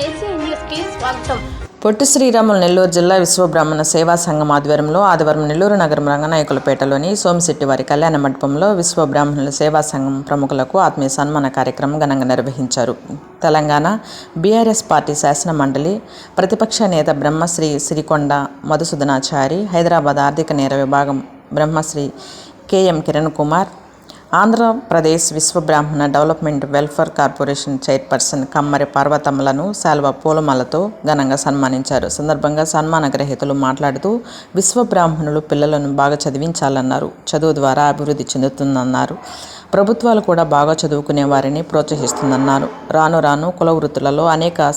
AC news కి స్వాగతం. పొట్టి శ్రీరాములు నెల్లూరు జిల్లా విశ్వబ్రాహ్మణ సేవా సంఘం ఆధ్వర్యంలో ఆదివారం నెల్లూరు నగరం రంగనాయకులపేటలోని సోమిశెట్టివారి కళ్యాణ మండపంలో విశ్వబ్రాహ్మణుల సేవా సంఘం ప్రముఖులకు ఆత్మీయ సన్మాన కార్యక్రమం ఘనంగా నిర్వహించారు. తెలంగాణ బీఆర్ఎస్ పార్టీ శాసన మండలి ప్రతిపక్ష నేత బ్రహ్మశ్రీ సిరికొండ మధుసూదనాచారి, హైదరాబాద్ ఆర్థిక నేర విభాగం Brahmasri KM Kiran Kumar, Andhra Pradesh Vishwabrahmana development welfare corporation chairperson కమ్మరి పార్వతమ్మలను శాల్వా పూలమాలతో ఘనంగా సన్మానించారు. సందర్భంగా సన్మాన గ్రహీతలు మాట్లాడుతూ విశ్వబ్రాహ్మణులు పిల్లలను బాగా చదివించాలన్నారు. చదువు ద్వారా అభివృద్ధి చెందుతుందన్నారు. ప్రభుత్వాలు కూడా బాగా చదువుకునే వారిని ప్రోత్సహిస్తుందన్నారు. రాను రాను కుల వృత్తులలో అనేక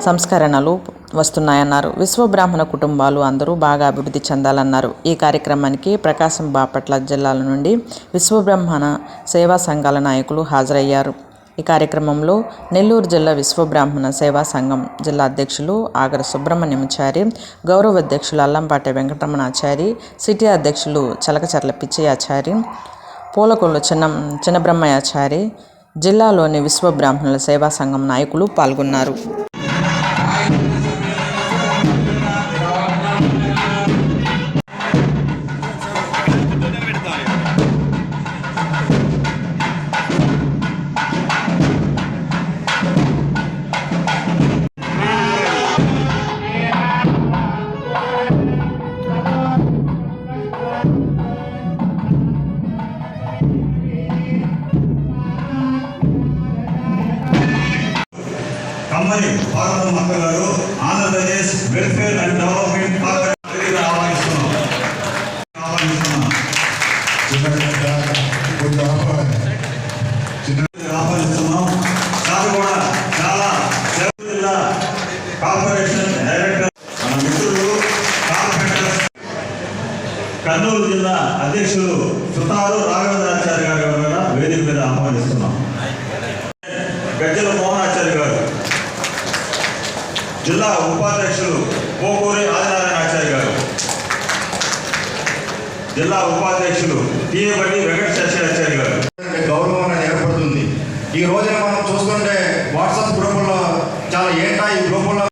సంస్కరణలు వస్తున్నాయన్నారు. విశ్వబ్రాహ్మణ కుటుంబాలు అందరూ బాగా అభివృద్ధి చెందాలన్నారు. ఈ కార్యక్రమానికి ప్రకాశం, బాపట్ల జిల్లాల నుండి విశ్వబ్రాహ్మణ సేవా సంఘాల నాయకులు హాజరయ్యారు. ఈ కార్యక్రమంలో నెల్లూరు జిల్లా విశ్వబ్రాహ్మణ సేవా సంఘం జిల్లా అధ్యక్షులు ఆగర సుబ్రహ్మణ్యమాచారి, గౌరవ అధ్యక్షులు అల్లంపాటి వెంకటరమణాచారి, సిటీ అధ్యక్షులు చలకచర్ల పిచ్చయాచారి, పూలకొల్లు చిన్నబ్రహ్మయాచారి, జిల్లాలోని విశ్వబ్రాహ్మణుల సేవా సంఘం నాయకులు పాల్గొన్నారు. కమ్మరి పార్వతమ్మ గారు Andhra Pradesh welfare and development corporation ఆహ్వానిస్తున్నాం. సార్ కూడా చాలా జిల్లా కార్పొరేషన్ డైరెక్టర్ మన మిత్రులు కార్పొరేటర్స్, కర్నూలు జిల్లా అధ్యక్షులు సుతారు రాఘవేంద్రాచార్య గారు కూడా వేదిక మీద ఆహ్వానిస్తున్నాం. గజ్జల మోహనాచార్య గారు, జిల్లా ఉపాధ్యక్షులు పోకూరి ఆదినారాయణాచార్య గారు, జిల్లా ఉపాధ్యక్షులు తీయబడి వెంకటేశ్వరాచార్య గారు. గౌరవం అనేది ఏర్పడుతుంది. ఈ రోజున మనం చూస్తుంటే వాట్సాప్ గ్రూపుల్లో చాలా ఏంటా ఈ గ్రూపుల్లో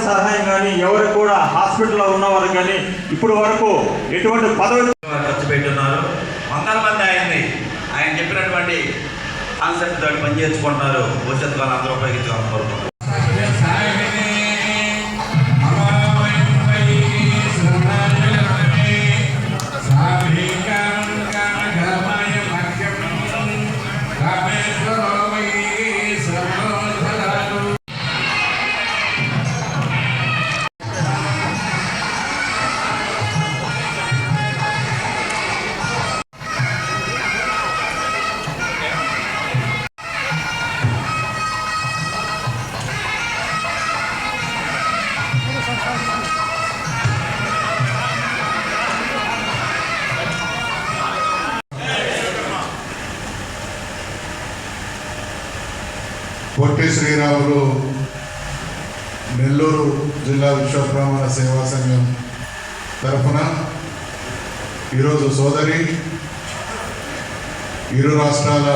సహాయం కానీ ఎవరు కూడా హాస్పిటల్లో ఉన్నవారు కానీ ఇప్పుడు వరకు ఎటువంటి పదవి ఖర్చు పెట్టున్నారు. వందల మంది ఆయన చెప్పినటువంటి కాన్సెప్ట్ తోటి పనిచేసుకుంటున్నారు. భవిష్యత్తు కాలం అందరూ ఉపయోగించాలని కోరుకుంటున్నారు. పొట్టి శ్రీరాములు నెల్లూరు జిల్లా విశ్వబ్రాహ్మణ సేవా సంఘం తరఫున ఈరోజు సోదరి ఇరు రాష్ట్రాల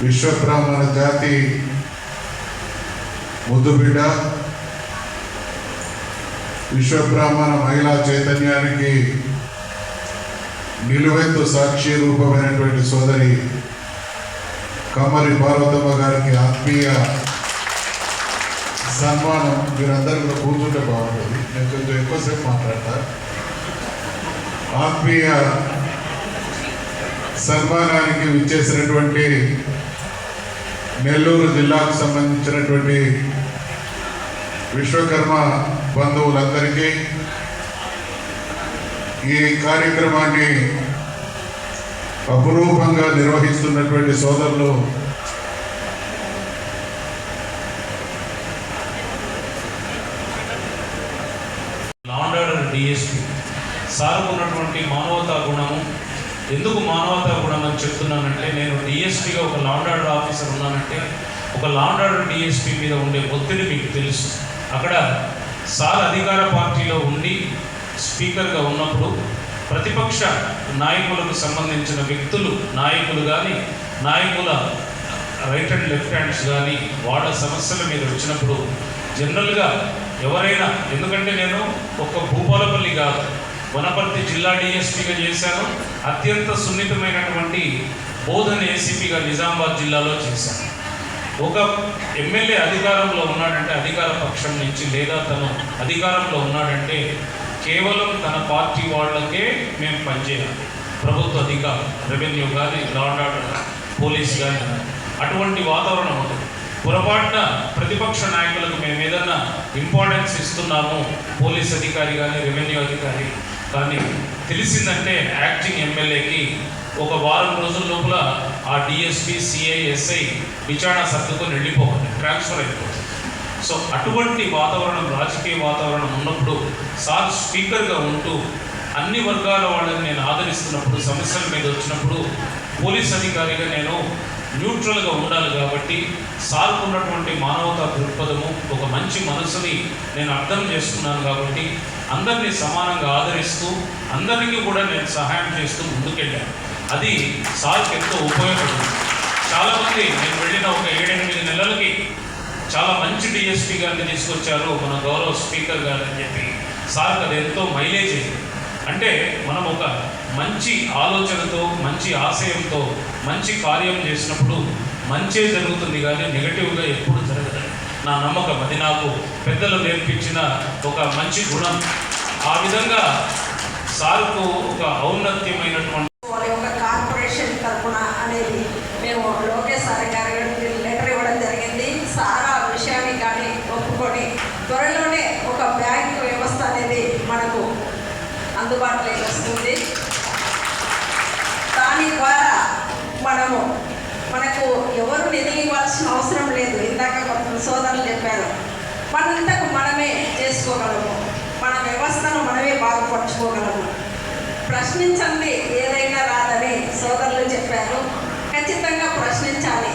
విశ్వబ్రాహ్మణ జాతి ముద్దుబిడ్డ, విశ్వబ్రాహ్మణ మహిళా చైతన్యానికి నిలువెత్తు సాక్షి రూపమైనటువంటి సోదరి కమ్మరి పార్వతమ్మ గారికి ఆత్మీయ సన్మానం. మీరందరూ కూడా కూర్చుంటే బాగుంటుంది. నేను కొంచెం ఎక్కువసేపు మాట్లాడతా. ఆత్మీయ సన్మానానికి విచ్చేసినటువంటి నెల్లూరు జిల్లాకు సంబంధించినటువంటి విశ్వకర్మ బంధువులందరికీ, ఈ కార్యక్రమాన్ని అపురూపంగా నిర్వహిస్తున్నటువంటి సోదరులు డిఎస్పీ సార్ ఉన్నటువంటి మానవతా గుణము. ఎందుకు మానవతా గుణం అని చెప్తున్నానంటే, నేను డిఎస్పీగా ఒక లా అండ్ ఆర్డర్ ఆఫీసర్ ఉన్నానంటే ఒక లా అండ్ ఆర్డర్ డిఎస్పీ మీద ఉండే ఒత్తిడి మీకు తెలుసు. అక్కడ సార్ అధికార పార్టీలో ఉండి స్పీకర్గా ఉన్నప్పుడు ప్రతిపక్ష నాయకులకు సంబంధించిన వ్యక్తులు, నాయకులు కానీ నాయకుల రైట్ అండ్ లెఫ్ట్ హ్యాండ్స్ కానీ వాళ్ళ సమస్యల మీద వచ్చినప్పుడు జనరల్గా ఎవరైనా, ఎందుకంటే నేను ఒక భూపాలపల్లి కాదు, వనపర్తి జిల్లా డిఎస్పీగా చేశాను, అత్యంత సున్నితమైనటువంటి బోధన ఏసీపీగా నిజామాబాద్ జిల్లాలో చేశాను. ఒక ఎమ్మెల్యే అధికారంలో ఉన్నాడంటే అధికార పక్షం నుంచి, లేదా తను అధికారంలో ఉన్నాడంటే కేవలం తన పార్టీ వాళ్ళకే మేము పనిచేయాలి. ప్రభుత్వ అధికారులు, రెవెన్యూ కానీ, లా అండ్ ఆర్డర్, పోలీస్ కానీ, అటువంటి వాతావరణం ఉంటుంది. పొరపాటున ప్రతిపక్ష నాయకులకు మేము ఏదన్నా ఇంపార్టెన్స్ ఇస్తున్నాము, పోలీస్ అధికారి కానీ రెవెన్యూ అధికారి కానీ తెలిసిందంటే యాక్టింగ్ ఎమ్మెల్యేకి ఒక వారం రోజుల లోపల ఆ డిఎస్పీ, సిఐ, ఎస్ఐ విచారణ సర్దుకొని వెళ్ళిపోవాలి, ట్రాన్స్ఫర్ అయిపోతుంది. సో అటువంటి వాతావరణం, రాజకీయ వాతావరణం ఉన్నప్పుడు సార్ స్పీకర్గా ఉంటూ అన్ని వర్గాల వాళ్ళని నేను ఆదరిస్తున్నప్పుడు, సమస్యల మీద వచ్చినప్పుడు పోలీస్ అధికారిగా నేను న్యూట్రల్గా ఉండాలి. కాబట్టి సార్కు ఉన్నటువంటి మానవతా దృక్పథము, ఒక మంచి మనసుని నేను అర్థం చేసుకున్నాను. కాబట్టి అందరినీ సమానంగా ఆదరిస్తూ అందరికీ కూడా నేను సహాయం చేస్తూ ముందుకెళ్ళాను. అది సార్కి ఎంతో ఉపయోగపడింది. చాలామంది నేను వెళ్ళిన ఒక 7-8 నెలలకి చాలా మంచి డిఎస్పీ గారిని తీసుకొచ్చారు మన గౌరవ స్పీకర్ గారు అని చెప్పి సార్కి అది ఎంతో మైలేజ్ అయింది. అంటే మనం ఒక మంచి ఆలోచనతో, మంచి ఆశయంతో మంచి కార్యం చేసినప్పుడు మంచే జరుగుతుంది, కానీ నెగటివ్గా ఎప్పుడు జరగదు. నా నమ్మకం అది. నాకు పెద్దలు నేర్పించిన ఒక మంచి గుణం. ఆ విధంగా సార్కు ఒక ఔన్నత్యమైనటువంటి ఒక కార్పొరేషన్ తరఫున అనేది మేము లోకేష్ సార్ గారికి లెటర్ ఇవ్వడం జరిగింది. సార్ ఆ విషయాన్ని కానీ ఒప్పుకొని త్వరలోనే ఒక బ్యాంకు వ్యవస్థ అనేది మనకు అందుబాటులోకి వస్తుంది. దాని ద్వారా మనకు ఎవరు నిధి ఇవ్వాల్సిన అవసరం లేదు. ఇందాక కొంత సోదరులు చెప్పారు, మనంతకు మనమే చేసుకోగలము, మన వ్యవస్థను మనమే బాగుపరుచుకోగలము. ప్రశ్నించండి ఏదైనా రాదని సోదరులు చెప్పారు. ఖచ్చితంగా ప్రశ్నించాలి.